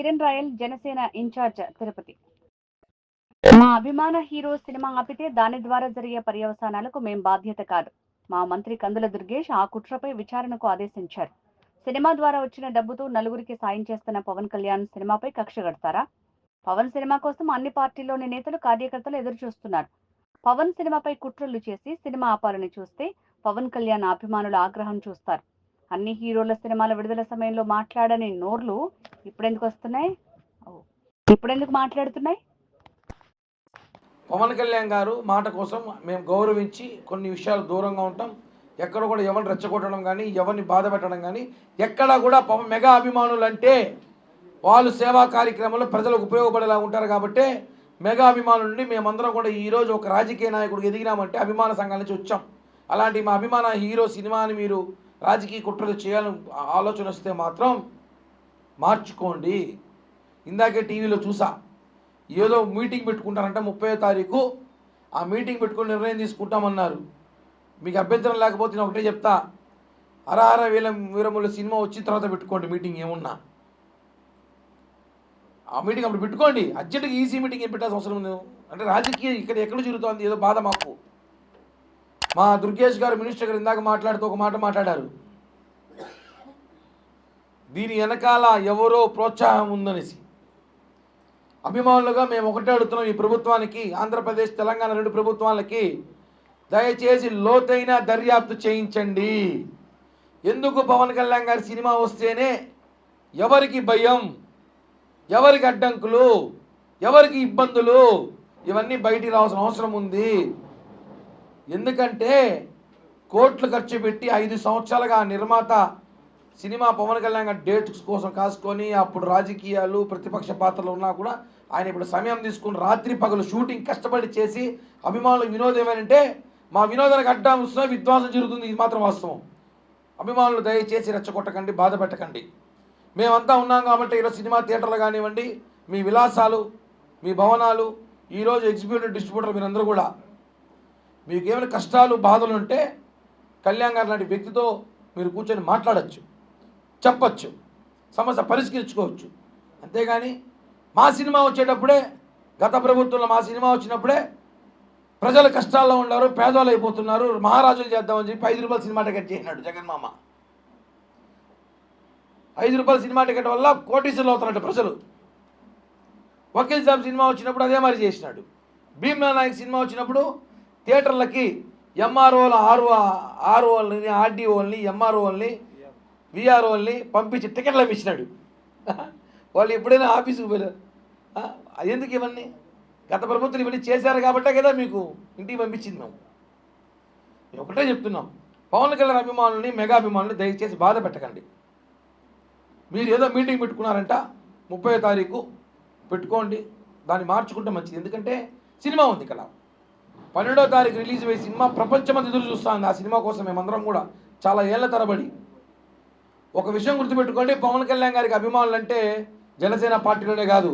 Kiran Royal, Janasena in charge Tirupati. మా అభిమాన hero cinema ఆపితే దాని ద్వారా జరిగే పర్యవసానాలకు మేం బాధ్యత కాదు. మా మంత్రి కందుల దుర్గేష్ ఆ కుట్రపై విచారణకు ఆదేశించారు. సినిమా ద్వారా వచ్చిన డబ్బుతో నలుగురికి సాయం చేస్తున్న పవన్ కళ్యాణ్ సినిమాపై కక్ష కడతారా? పవన్ సినిమా కోసం అన్ని పార్టీల్లోని నేతలు, కార్యకర్తలు ఎదురు చూస్తున్నారు. పవన్ సినిమాపై కుట్రలు చేసి సినిమా ఆపాలని చూస్తే పవన్ కళ్యాణ్ అభిమానుల ఆగ్రహం చూస్తారు. అన్ని హీరోల సినిమాల విడుదల సమయంలో మాట్లాడని నోర్లు ఇప్పుడెందుకు వస్తున్నాయి? ఇప్పుడెందుకు మాట్లాడుతున్నాయి? పవన్ కళ్యాణ్ గారు మాట కోసం మేము గౌరవించి కొన్ని విషయాలు దూరంగా ఉంటాం. ఎక్కడ కూడా ఎవరిని రెచ్చగొట్టడం కానీ, ఎవరిని బాధ పెట్టడం కానీ, ఎక్కడ కూడా మెగా అభిమానులు అంటే వాళ్ళు సేవా కార్యక్రమంలో ప్రజలకు ఉపయోగపడేలా ఉంటారు. కాబట్టి మెగా అభిమానుల నుండి మేమందరం కూడా ఈరోజు ఒక రాజకీయ నాయకుడికి ఎదిగినామంటే అభిమాన సంఘాల నుంచి వచ్చాం. అలాంటి మా అభిమాన హీరో సినిమాని మీరు రాజకీయ కుట్రలు చేయాలని ఆలోచన వస్తే మాత్రం మార్చుకోండి. ఇందాకే టీవీలో చూసా, ఏదో మీటింగ్ పెట్టుకుంటారంట 30వ తారీఖు. ఆ మీటింగ్ పెట్టుకుని నిర్ణయం తీసుకుంటామన్నారు. మీకు అభ్యంతరం లేకపోతే నేను ఒకటే చెప్తా, హరహర వీరముల సినిమా వచ్చిన తర్వాత పెట్టుకోండి మీటింగ్. ఏమున్నా ఆ మీటింగ్ అప్పుడు పెట్టుకోండి. అర్జెంటుగా ఈసీ మీటింగ్ ఏం పెట్టాల్సిన అవసరం ఉంది? అంటే రాజకీయం ఇక్కడ ఎక్కడ జరుగుతోంది ఏదో బాధ మాకు. మా దుర్గేష్ గారు, మినిస్టర్ గారు ఇందాక మాట్లాడుతూ ఒక మాట మాట్లాడారు, దీని వెనకాల ఎవరో ప్రోత్సాహం ఉందనేసి. అభిమానులుగా మేము ఒకటే అడుగుతున్నాం ఈ ప్రభుత్వానికి, ఆంధ్రప్రదేశ్ తెలంగాణ రెండు ప్రభుత్వాలకి, దయచేసి లోతైన దర్యాప్తు చేయించండి. ఎందుకు పవన్ కళ్యాణ్ గారి సినిమా వస్తేనే ఎవరికి భయం, ఎవరికి అడ్డంకులు, ఎవరికి ఇబ్బందులు, ఇవన్నీ బయటికి రావాల్సిన అవసరం ఉంది. ఎందుకంటే కోట్లు ఖర్చు పెట్టి 5 సంవత్సరాలుగా నిర్మాత సినిమా పవన్ కళ్యాణ్ గారి డేట్స్ కోసం కాసుకొని, అప్పుడు రాజకీయాలు ప్రతిపక్ష పాత్రలు ఉన్నా కూడా ఆయన ఇప్పుడు సమయం తీసుకుని రాత్రి పగలు షూటింగ్ కష్టపడి చేసి అభిమానులకు వినోదం ఏమంటే మా వినోదానికి అడ్డం వస్తున్నా విధ్వంసం జరుగుతుంది. ఇది మాత్రం వాస్తవం. అభిమానులు దయచేసి రెచ్చగొట్టకండి, బాధ పెట్టకండి. మేమంతా ఉన్నాం కాబట్టి ఈరోజు సినిమా థియేటర్లు కానివ్వండి, మీ విలాసాలు, మీ భవనాలు, ఈరోజు ఎగ్జిక్యూటివ్ డిస్ట్రిబ్యూటర్ మీరందరూ కూడా మీకు ఏమైనా కష్టాలు బాధలు ఉంటే కళ్యాణ్ గారు లాంటి వ్యక్తితో మీరు కూర్చొని మాట్లాడచ్చు, చెప్పచ్చు, సమస్య పరిష్కరించుకోవచ్చు. అంతేగాని మా సినిమా వచ్చేటప్పుడే, గత ప్రభుత్వంలో మా సినిమా వచ్చినప్పుడే ప్రజలు కష్టాల్లో ఉన్నారు, పేదవాళ్ళు అయిపోతున్నారు, మహారాజులు చేద్దామని చెప్పి 5 రూపాయల సినిమా టికెట్ చేసినాడు జగన్మామ. 5 రూపాయల సినిమా టికెట్ వల్ల కోటీశ్వరులు అవుతున్నట్టు ప్రజలు. వకీల్ సాబ్ సినిమా వచ్చినప్పుడు అదే మరి చేసినాడు. భీమ్లా నాయక్ సినిమా వచ్చినప్పుడు థియేటర్లకి ఎంఆర్ఓలు, ఆర్ఓల్ని, ఆర్డీఓల్ని, ఎంఆర్ఓల్ని, విఆర్ఓల్ని పంపించి టికెట్లు అమ్మించినాడు. వాళ్ళు ఎప్పుడైనా ఆఫీసుకు పోయారు. ఎందుకు ఇవన్నీ? గత ప్రభుత్వం ఇవన్నీ చేశారు కాబట్టే కదా మీకు ఇంటికి పంపించింది. మేము ఒకటే చెప్తున్నాం, పవన్ కళ్యాణ్ అభిమానుల్ని, మెగా అభిమానుల్ని దయచేసి బాధ పెట్టకండి. మీరు ఏదో మీటింగ్ పెట్టుకున్నారంట 30వ తారీఖు పెట్టుకోండి, దాన్ని మార్చుకుంటే మంచిది. ఎందుకంటే సినిమా ఉంది ఇక్కడ. 12వ తారీఖు రిలీజ్ అయ్యే సినిమా ప్రపంచమంతా ఎదురు చూస్తుంది. ఆ సినిమా కోసం మేమందరం కూడా చాలా ఏళ్ల తరబడి. ఒక విషయం గుర్తుపెట్టుకోండి, పవన్ కళ్యాణ్ గారికి అభిమానులు అంటే జనసేన పార్టీలోనే కాదు,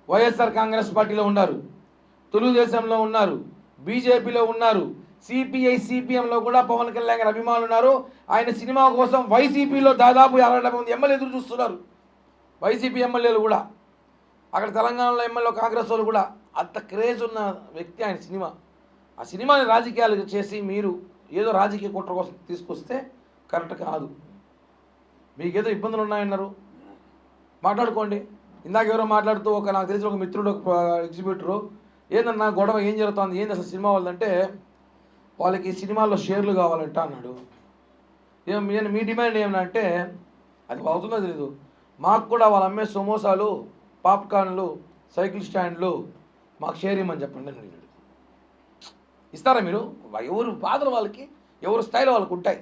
వైఎస్ఆర్ కాంగ్రెస్ పార్టీలో ఉన్నారు, తెలుగుదేశంలో ఉన్నారు, బీజేపీలో ఉన్నారు, సిపిఐ సిపిఎంలో కూడా పవన్ కళ్యాణ్ గారి అభిమానులు ఉన్నారు. ఆయన సినిమా కోసం వైసీపీలో దాదాపు 60 మంది ఎమ్మెల్యే ఎదురు చూస్తున్నారు. వైసీపీ ఎమ్మెల్యేలు కూడా, అక్కడ తెలంగాణలో ఎమ్మెల్యే కాంగ్రెస్ వాళ్ళు కూడా. అంత క్రేజ్ ఉన్న వ్యక్తి ఆయన సినిమా. ఆ సినిమాని రాజకీయాలు చేసి మీరు ఏదో రాజకీయ కుట్ర కోసం తీసుకొస్తే కరెక్ట్ కాదు. మీకేదో ఇబ్బందులు ఉన్నాయన్నారు, మాట్లాడుకోండి. ఇందాక ఎవరో మాట్లాడుతూ నాకు తెలిసిన ఒక మిత్రుడు, ఒక ఎగ్జిబ్యూటరు, ఏందన్నా గొడవ ఏం జరుగుతుంది, ఏంది అసలు సినిమా వాళ్ళంటే వాళ్ళకి సినిమాల్లో షేర్లు కావాలంట అన్నాడు. మీ డిమాండ్ ఏమనంటే అది అవుతుందో తెలీదు, మాకు కూడా వాళ్ళు అమ్మే సమోసాలు, పాప్కార్న్లు, సైకిల్ స్టాండ్లు మాకు షేర్ ఇవ్వమని చెప్పండి అని అడిగాడు. ఇస్తారా మీరు? ఎవరు బాధలు వాళ్ళకి, ఎవరు స్థాయిలో వాళ్ళకు ఉంటాయి.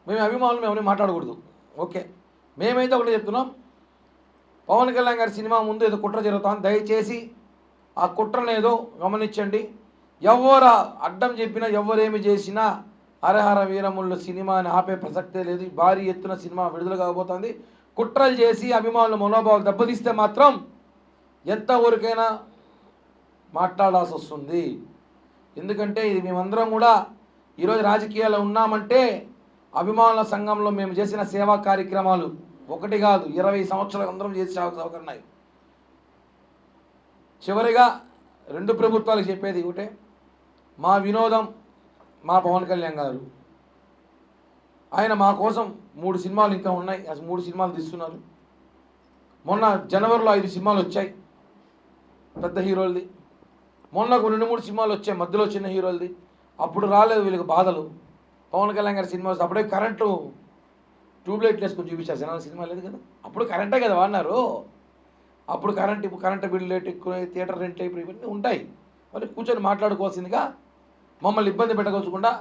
మేము అభిమానులు మేము మాట్లాడకూడదు. ఓకే, మేమైతే ఒకటి చెప్తున్నాం, పవన్ కళ్యాణ్ గారి సినిమా ముందు ఏదో కుట్ర జరుగుతుంది, దయచేసి ఆ కుట్రను ఏదో గమనించండి. ఎవరు అడ్డం చెప్పినా, ఎవరేమి చేసినా హరహర వీరములు సినిమాని ఆపే ప్రసక్తే లేదు. భారీ ఎత్తున సినిమా విడుదల కాబోతుంది. కుట్రలు చేసి అభిమానుల మనోభావాలు దెబ్బతీస్తే మాత్రం ఎంత ఊరికైనా మాట్లాడాల్సి వస్తుంది. ఎందుకంటే ఇది మేమందరం కూడా ఈరోజు రాజకీయాల్లో ఉన్నామంటే అభిమానుల సంఘంలో మేము చేసిన సేవా కార్యక్రమాలు, ఒకటి కాదు 20 సంవత్సరాలు అందరం చేసి సౌకర్యాలు. చివరిగా రెండు ప్రభుత్వాలకు చెప్పేది ఒకటే, మా వినోదం మా పవన్ కళ్యాణ్ గారు. ఆయన మా కోసం 3 సినిమాలు ఇంకా ఉన్నాయి, అసలు 3 సినిమాలు తీస్తున్నారు. మొన్న జనవరిలో 5 సినిమాలు వచ్చాయి పెద్ద హీరోలది. మొన్న 2-3 సినిమాలు వచ్చాయి మధ్యలో చిన్న హీరోలది. అప్పుడు రాలేదు వీళ్ళకి బాధలు. పవన్ కళ్యాణ్ గారి సినిమా వస్తే అప్పుడే కరెంటు ట్యూబ్లైట్లు వేసుకొని చూపించారు. జనాల సినిమా లేదు కదా, అప్పుడు కరెంటే కదా వాడినారు. అప్పుడు ఇప్పుడు కరెంటు బిల్లు రేట్ ఎక్కువ, థియేటర్ రెంట్ ఇప్పుడు ఇవన్నీ ఉంటాయి. మరి కూర్చొని మాట్లాడుకోవాల్సిందిగా మమ్మల్ని ఇబ్బంది పెట్టకోకుండా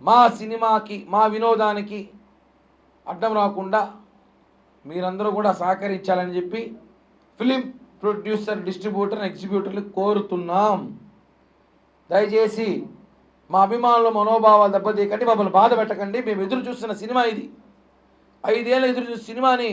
మా సినిమాకి మా వినోదానికి అడ్డం రాకుండా మీరందరూ కూడా సహకరించాలని చెప్పి ఫిలిం ప్రొడ్యూసర్, డిస్ట్రిబ్యూటర్, ఎగ్జిబ్యూటర్లు కోరుతున్నాం. దయచేసి మా అభిమానుల మనోభావాలు దెబ్బతీయకండి, మమ్మల్ని బాధ పెట్టకండి. మేము ఎదురు చూస్తున్న సినిమా ఇది. 5 ఏళ్ళు ఎదురు చూసిన సినిమాని